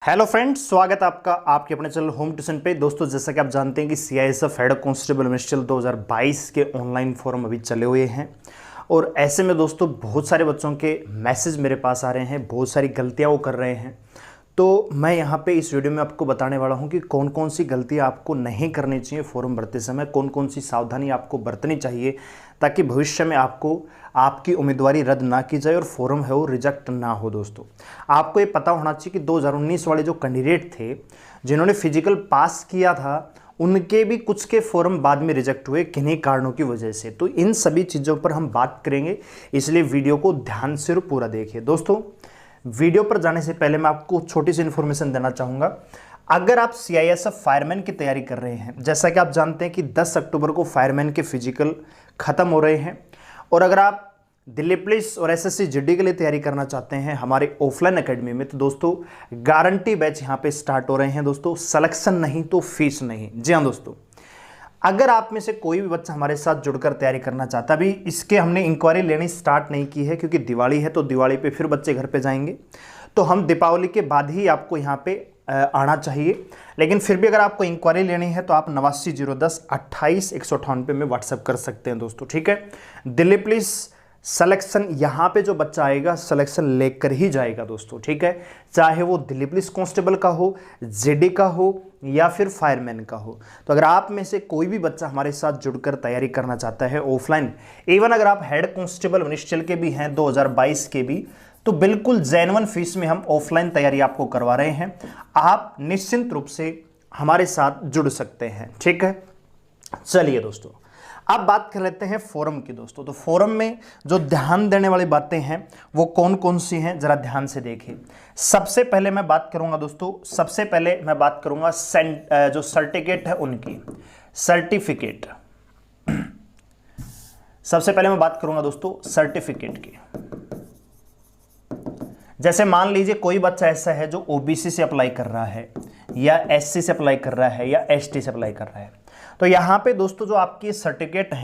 Hello friends, स्वागत है आपका आपके अपने चैनल होम ट्यूशन पे। दोस्तों, जैसा कि आप जानते हैं कि सीआईएसएफ हेड कांस्टेबल मिनिस्ट्रियल 2022 के ऑनलाइन फॉर्म अभी चले हुए हैं और ऐसे में दोस्तों बहुत सारे बच्चों के मैसेज मेरे पास आ रहे हैं, बहुत सारी गलतियां वो कर रहे हैं। तो मैं यहाँ पे इस वीडियो में आपको बताने वाला हूँ कि कौन कौन सी गलतियाँ आपको नहीं करनी चाहिए फॉर्म भरते समय, कौन कौन सी सावधानी आपको बरतनी चाहिए ताकि भविष्य में आपको आपकी उम्मीदवारी रद्द ना की जाए और फॉर्म है वो रिजेक्ट ना हो। दोस्तों, आपको ये पता होना चाहिए कि 2019 वाले जो कैंडिडेट थे जिन्होंने फिजिकल पास किया था, उनके भी कुछ के फॉर्म बाद में रिजेक्ट हुए किन्हीं कारणों की वजह से। तो इन सभी चीज़ों पर हम बात करेंगे, इसलिए वीडियो को ध्यान से और पूरा देखिए। दोस्तों, वीडियो पर जाने से पहले मैं आपको छोटी सी इन्फॉर्मेशन देना चाहूँगा। अगर आप सीआईएसएफ फायरमैन की तैयारी कर रहे हैं, जैसा कि आप जानते हैं कि 10 अक्टूबर को फायरमैन के फिजिकल ख़त्म हो रहे हैं, और अगर आप दिल्ली पुलिस और एसएससी जीडी के लिए तैयारी करना चाहते हैं हमारे ऑफलाइन एकेडमी में, तो दोस्तों गारंटी बैच यहाँ पे स्टार्ट हो रहे हैं। दोस्तों, सिलेक्शन नहीं तो फीस नहीं। जी हाँ दोस्तों, अगर आप में से कोई भी बच्चा हमारे साथ जुड़कर तैयारी करना चाहता, अभी इसके हमने इंक्वायरी लेनी स्टार्ट नहीं की है क्योंकि दिवाली है, तो दिवाली पे फिर बच्चे घर पे जाएंगे, तो हम दीपावली के बाद ही आपको यहाँ पे आना चाहिए। लेकिन फिर भी अगर आपको इंक्वायरी लेनी है तो आप 89 010 28 158 पे में व्हाट्सएप कर सकते हैं दोस्तों, ठीक है। दिल्ली पुलिस सिलेक्शन यहाँ पे जो बच्चा आएगा सिलेक्शन लेकर ही जाएगा दोस्तों, ठीक है। चाहे वो दिल्ली पुलिस कांस्टेबल का हो, जीडी का हो या फिर फायरमैन का हो। तो अगर आप में से कोई भी बच्चा हमारे साथ जुड़कर तैयारी करना चाहता है ऑफलाइन, इवन अगर आप हेड कांस्टेबल मिनिस्ट्रियल के भी हैं 2022 के भी, तो बिल्कुल जेन्युइन फीस में हम ऑफलाइन तैयारी आपको करवा रहे हैं। आप निश्चिंत रूप से हमारे साथ जुड़ सकते हैं, ठीक है। चलिए दोस्तों, अब बात कर लेते हैं फोरम की। दोस्तों, तो फोरम में जो ध्यान देने वाली बातें हैं वो कौन कौन सी हैं, जरा ध्यान से देखिए। सबसे पहले मैं बात करूंगा दोस्तों, सबसे पहले मैं बात करूंगा जो सर्टिफिकेट है उनकी, सर्टिफिकेट। सबसे पहले मैं बात करूंगा दोस्तों सर्टिफिकेट की। जैसे मान लीजिए कोई बच्चा ऐसा है जो ओबीसी से अप्लाई कर रहा है या एससी से अप्लाई कर रहा है या एसटी से अप्लाई कर रहा है, तो यहां पे दोस्तों जो आपकी सर्टिफिकेट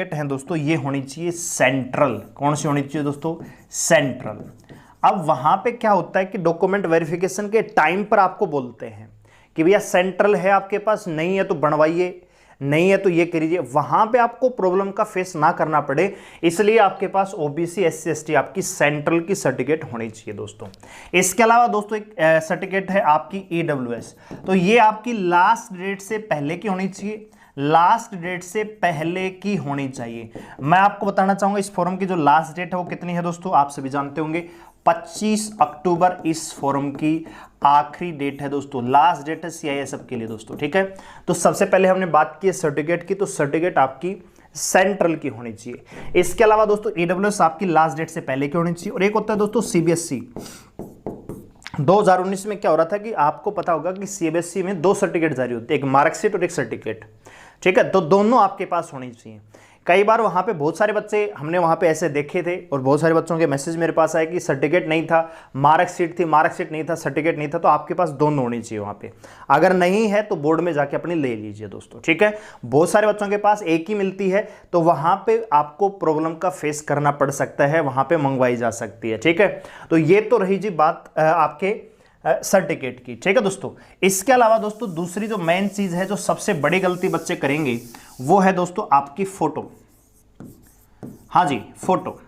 हैं दोस्तों, ये होनी चाहिए सेंट्रल। कौन सी होनी चाहिए दोस्तों? सेंट्रल। अब वहां पे क्या होता है कि डॉक्यूमेंट वेरिफिकेशन के टाइम पर आपको बोलते हैं कि भैया सेंट्रल है आपके पास, नहीं है तो बनवाइए, नहीं है तो ये करिए। वहां पे आपको प्रॉब्लम का फेस ना करना पड़े, इसलिए आपके पास ओबीसी एससी एसटी आपकी सेंट्रल की सर्टिफिकेट होनी चाहिए दोस्तों। इसके अलावा दोस्तों एक सर्टिफिकेट है आपकी ईडब्ल्यूएस, तो ये आपकी लास्ट डेट से पहले की होनी चाहिए, लास्ट डेट से पहले की होनी चाहिए। मैं आपको बताना चाहूंगा इस फॉर्म की जो लास्ट डेट है वो कितनी है दोस्तों, आप सभी जानते होंगे 25 अक्टूबर इस फॉर्म की आखिरी डेट है दोस्तों, लास्ट डेट है सीआईएसएफ के लिए दोस्तों, ठीक है। तो सबसे पहले हमने बात की सर्टिफिकेट की, तो सर्टिफिकेट आपकी सेंट्रल की होनी चाहिए। इसके अलावा दोस्तों ईडब्ल्यूएस आपकी लास्ट डेट से पहले की होनी चाहिए। और एक होता है दोस्तों सीबीएसई। 2019 में क्या हो रहा था कि आपको पता होगा कि सीबीएसई में 2 सर्टिफिकेट जारी होते हैं, एक मार्कशीट और एक सर्टिफिकेट, ठीक है। तो दोनों आपके पास होनी चाहिए। कई बार वहाँ पे बहुत सारे बच्चे हमने वहाँ पे ऐसे देखे थे और बहुत सारे बच्चों के मैसेज मेरे पास आए कि सर्टिफिकेट नहीं था, मार्कशीट थी, मार्कशीट नहीं था, सर्टिफिकेट नहीं था। तो आपके पास दोनों होनी चाहिए वहाँ पे। अगर नहीं है तो बोर्ड में जाके अपनी ले लीजिए दोस्तों, ठीक है। बहुत सारे बच्चों के पास एक ही मिलती है, तो वहाँ पे आपको प्रॉब्लम का फेस करना पड़ सकता है, वहाँ पे मंगवाई जा सकती है, ठीक है। तो ये तो रही जी बात आपके सर्टिफिकेट की, ठीक है दोस्तों। इसके अलावा दोस्तों दूसरी जो मेन चीज है, जो सबसे बड़ी गलती बच्चे करेंगे, वो है दोस्तों आपकी फोटो। हाँ जी, फोटो।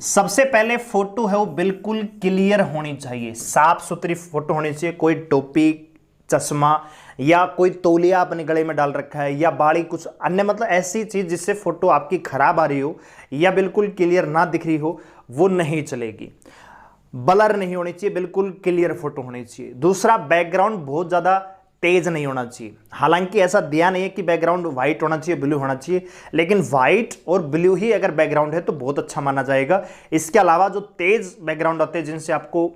सबसे पहले फोटो है वो बिल्कुल क्लियर होनी चाहिए, साफ सुथरी फोटो होनी चाहिए। कोई टोपी, चश्मा या कोई तौलिया अपने गले में डाल रखा है या बाड़ी कुछ अन्य, मतलब ऐसी चीज जिससे फोटो आपकी खराब आ रही हो या बिल्कुल क्लियर ना दिख रही हो, वो नहीं चलेगी। ब्लर नहीं होनी चाहिए, बिल्कुल क्लियर फोटो होनी चाहिए। दूसरा, बैकग्राउंड बहुत ज्यादा तेज नहीं होना चाहिए। हालांकि ऐसा दिया नहीं है कि बैकग्राउंड व्हाइट होना चाहिए, ब्लू होना चाहिए, लेकिन व्हाइट और ब्लू ही अगर बैकग्राउंड है तो बहुत अच्छा माना जाएगा। इसके अलावा जो तेज बैकग्राउंड होते हैं जिनसे आपको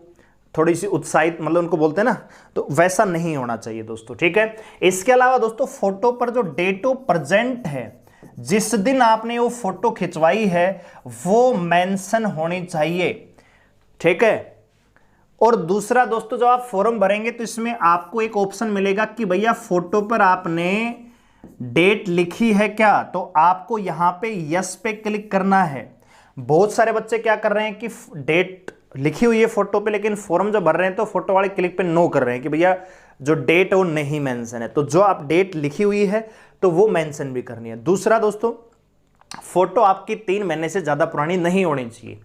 थोड़ी सी उत्साहित, मतलब उनको बोलते हैं ना, तो वैसा नहीं होना चाहिए दोस्तों, ठीक है। इसके अलावा दोस्तों फोटो पर जो डेट ऑफ प्रेजेंट है, जिस दिन आपने वो फोटो खिंचवाई है, वो मेंशन होनी चाहिए, ठीक है। और दूसरा दोस्तों, जब आप फॉर्म भरेंगे तो इसमें आपको एक ऑप्शन मिलेगा कि भैया फोटो पर आपने डेट लिखी है क्या, तो आपको यहां पे यस पे क्लिक करना है। बहुत सारे बच्चे क्या कर रहे हैं कि डेट लिखी हुई है फोटो पे, लेकिन फॉर्म जो भर रहे हैं तो फोटो वाले क्लिक पे नो कर रहे हैं कि भैया जो डेट है वो नहीं मेंशन है। तो जो आप डेट लिखी हुई है तो वो मेंशन भी करनी है। दूसरा दोस्तों, फोटो आपकी 3 महीने से ज्यादा पुरानी नहीं होनी चाहिए,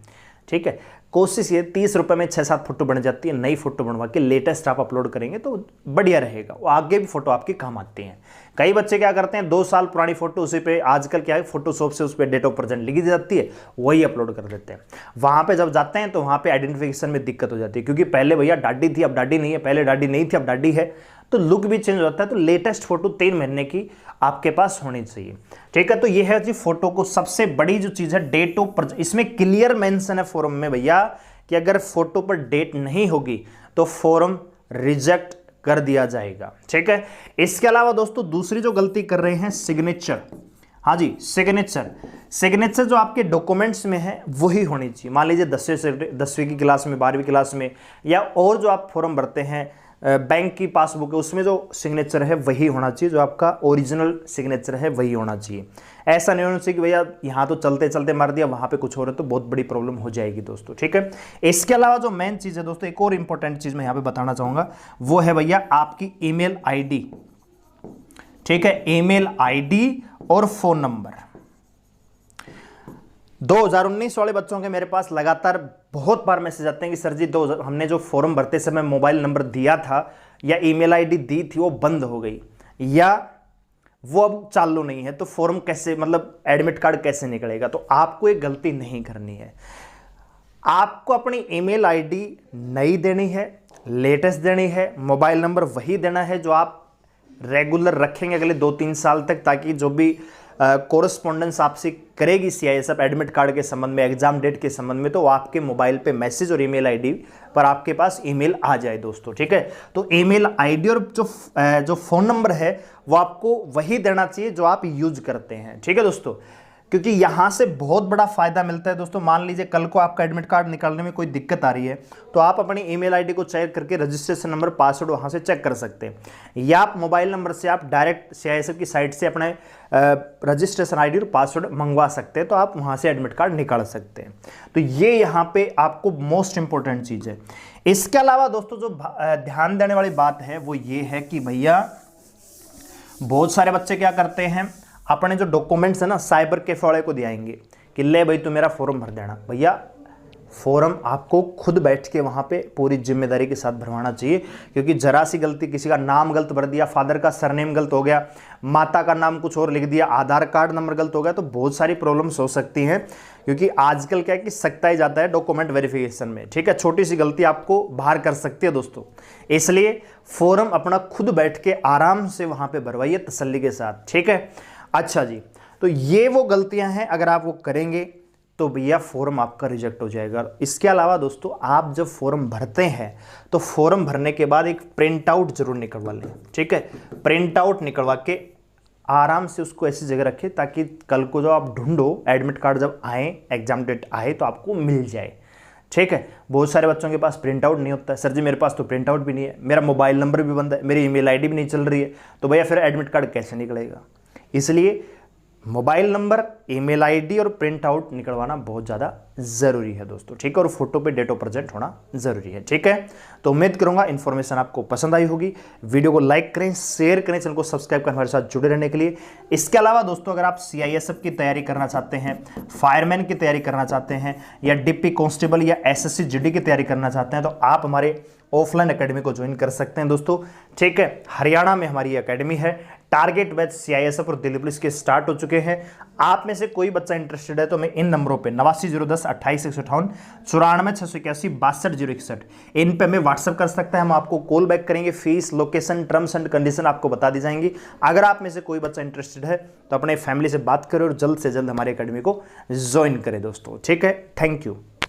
ठीक है। कोशिश ये 30 रुपए में 6-7 फोटो बन जाती है। नई फोटो बनवा के लेटेस्ट आप अपलोड करेंगे तो बढ़िया रहेगा, वो आगे भी फोटो आपकी काम आती हैं। कई बच्चे क्या करते हैं 2 साल पुरानी फोटो उसी पे, आजकल क्या है फोटोशॉप से उस पर डेट ऑफ प्रेजेंट लिखी जाती है, वही अपलोड कर देते हैं। वहां पे जब जाते हैं तो वहां पे आइडेंटिफिकेशन में दिक्कत हो जाती है, क्योंकि पहले भैया दाढ़ी थी अब दाढ़ी नहीं है, पहले दाढ़ी नहीं थी अब दाढ़ी है, तो लुक भी चेंज होता है। तो लेटेस्ट फोटो 3 महीने की आपके पास होनी चाहिए, ठीक है। तो ये है जी फोटो को सबसे बड़ी जो चीज है डेट ऑफ, इसमें क्लियर मेंशन है फॉर्म में भैया कि अगर फोटो पर डेट नहीं होगी तो फॉर्म रिजेक्ट कर दिया जाएगा, ठीक है। इसके अलावा दोस्तों दूसरी जो गलती कर रहे हैं सिग्नेचर, हाँ जी सिग्नेचर जो आपके डॉक्यूमेंट्स में है वही होनी चाहिए। मान लीजिए 10वीं की क्लास में, 12वीं क्लास में, या और जो आप फॉर्म भरते हैं बैंक की पासबुक है उसमें जो सिग्नेचर है वही होना चाहिए, जो आपका ओरिजिनल सिग्नेचर है वही होना चाहिए। ऐसा नहीं होना चाहिए कि भैया यहाँ तो चलते चलते मार दिया वहां पे कुछ हो रहा है, तो बहुत बड़ी प्रॉब्लम हो जाएगी दोस्तों, ठीक है। इसके अलावा जो मेन चीज है दोस्तों, एक और इंपॉर्टेंट चीज मैं यहाँ पे बताना चाहूंगा, वो है भैया आपकी ईमेल आईडी, ठीक है। ईमेल आईडी और फोन नंबर। 2019 वाले बच्चों के मेरे पास लगातार बहुत बार मैसेज आते हैं कि सर जी हमने जो फॉर्म भरते समय मोबाइल नंबर दिया था या ईमेल आईडी दी थी वो बंद हो गई या वो अब चालू नहीं है, तो फॉर्म कैसे, मतलब एडमिट कार्ड कैसे निकलेगा। तो आपको एक गलती नहीं करनी है, आपको अपनी ईमेल आईडी नई देनी है, लेटेस्ट देनी है, मोबाइल नंबर वही देना है जो आप रेगुलर रखेंगे अगले 2-3 साल तक, ताकि जो भी कोरेस्पोंडेंस आपसे करेगी सीआईएसएफ एडमिट कार्ड के संबंध में, एग्जाम डेट के संबंध में, तो आपके मोबाइल पे मैसेज और ईमेल आईडी पर आपके पास ईमेल आ जाए दोस्तों, ठीक है। तो ईमेल आईडी और जो फोन नंबर है वो आपको वही देना चाहिए जो आप यूज करते हैं, ठीक है दोस्तों। क्योंकि यहां से बहुत बड़ा फायदा मिलता है दोस्तों। मान लीजिए कल को आपका एडमिट कार्ड निकालने में कोई दिक्कत आ रही है तो आप अपनी ईमेल आईडी को चेक करके रजिस्ट्रेशन नंबर पासवर्ड वहां से चेक कर सकते हैं, या आप मोबाइल नंबर से आप डायरेक्ट सीआईएसएफ की साइट से अपने रजिस्ट्रेशन आईडी और पासवर्ड मंगवा सकते हैं, तो आप वहां से एडमिट कार्ड निकाल सकते हैं। तो ये यहाँ पे आपको मोस्ट इंपॉर्टेंट चीज है। इसके अलावा दोस्तों जो ध्यान देने वाली बात है वो ये है कि भैया बहुत सारे बच्चे क्या करते हैं, अपने जो डॉक्यूमेंट्स है ना साइबर कैफे वाले को दिखाएंगे कि ले भाई तू मेरा फॉर्म भर देना। भैया फॉर्म आपको खुद बैठ के वहां पे पूरी जिम्मेदारी के साथ भरवाना चाहिए, क्योंकि जरा सी गलती, किसी का नाम गलत भर दिया, फादर का सरनेम गलत हो गया, माता का नाम कुछ और लिख दिया, आधार कार्ड नंबर गलत हो गया, तो बहुत सारी प्रॉब्लम्स हो सकती हैं। क्योंकि आजकल क्या है कि सकता ही जाता है डॉक्यूमेंट वेरिफिकेशन में, ठीक है। छोटी सी गलती आपको बाहर कर सकती है दोस्तों, इसलिए फॉर्म अपना खुद बैठ के आराम से वहां पे भरवाइए तसल्ली के साथ, ठीक है। अच्छा जी, तो ये वो गलतियां हैं, अगर आप वो करेंगे तो भैया फॉर्म आपका रिजेक्ट हो जाएगा। इसके अलावा दोस्तों आप जब फॉर्म भरते हैं तो फॉर्म भरने के बाद एक प्रिंट आउट जरूर निकलवा लें, ठीक है। प्रिंट आउट निकलवा के आराम से उसको ऐसी जगह रखें ताकि कल को जो आप ढूंढो एडमिट कार्ड जब आए, एग्जाम डेट आए, तो आपको मिल जाए, ठीक है। बहुत सारे बच्चों के पास प्रिंट आउट नहीं होता है, सर जी मेरे पास तो प्रिंट आउट भी नहीं है, मेरा मोबाइल नंबर भी बंद है, मेरी ईमेल आईडी भी नहीं चल रही है, तो भैया फिर एडमिट कार्ड कैसे निकलेगा। इसलिए मोबाइल नंबर, ईमेल आईडी और प्रिंट आउट निकलवाना बहुत ज़्यादा ज़रूरी है दोस्तों, ठीक है। और फोटो पे डेट ऑफ प्रेजेंट होना ज़रूरी है, ठीक है। तो उम्मीद करूंगा इन्फॉर्मेशन आपको पसंद आई होगी। वीडियो को लाइक करें, शेयर करें, चैनल को सब्सक्राइब कर हमारे साथ जुड़े रहने के लिए। इसके अलावा दोस्तों अगर आप सीआईएसएफ की तैयारी करना चाहते हैं, फायरमैन की तैयारी करना चाहते हैं, या डिप्टी कांस्टेबल या एसएससी जीडी की तैयारी करना चाहते हैं, तो आप हमारे ऑफलाइन एकेडमी को ज्वाइन कर सकते हैं दोस्तों, ठीक है। हरियाणा में हमारी एकेडमी है। टारगेट बैच सीआईएसएफ और दिल्ली पुलिस के स्टार्ट हो चुके हैं। आप में से कोई बच्चा इंटरेस्टेड है तो मैं इन नंबरों पे 89 010 28 158 94 681 62 061 इन पे मैं व्हाट्सएप कर सकता है, हम आपको कॉल बैक करेंगे। Fees, location, terms and condition आपको बता दी जाएंगी। अगर आप में से कोई बच्चा इंटरेस्टेड है तो अपने फैमिली से बात करें और जल्द से जल्द हमारी एकेडमी को ज्वाइन करें दोस्तों, ठीक है। Thank you.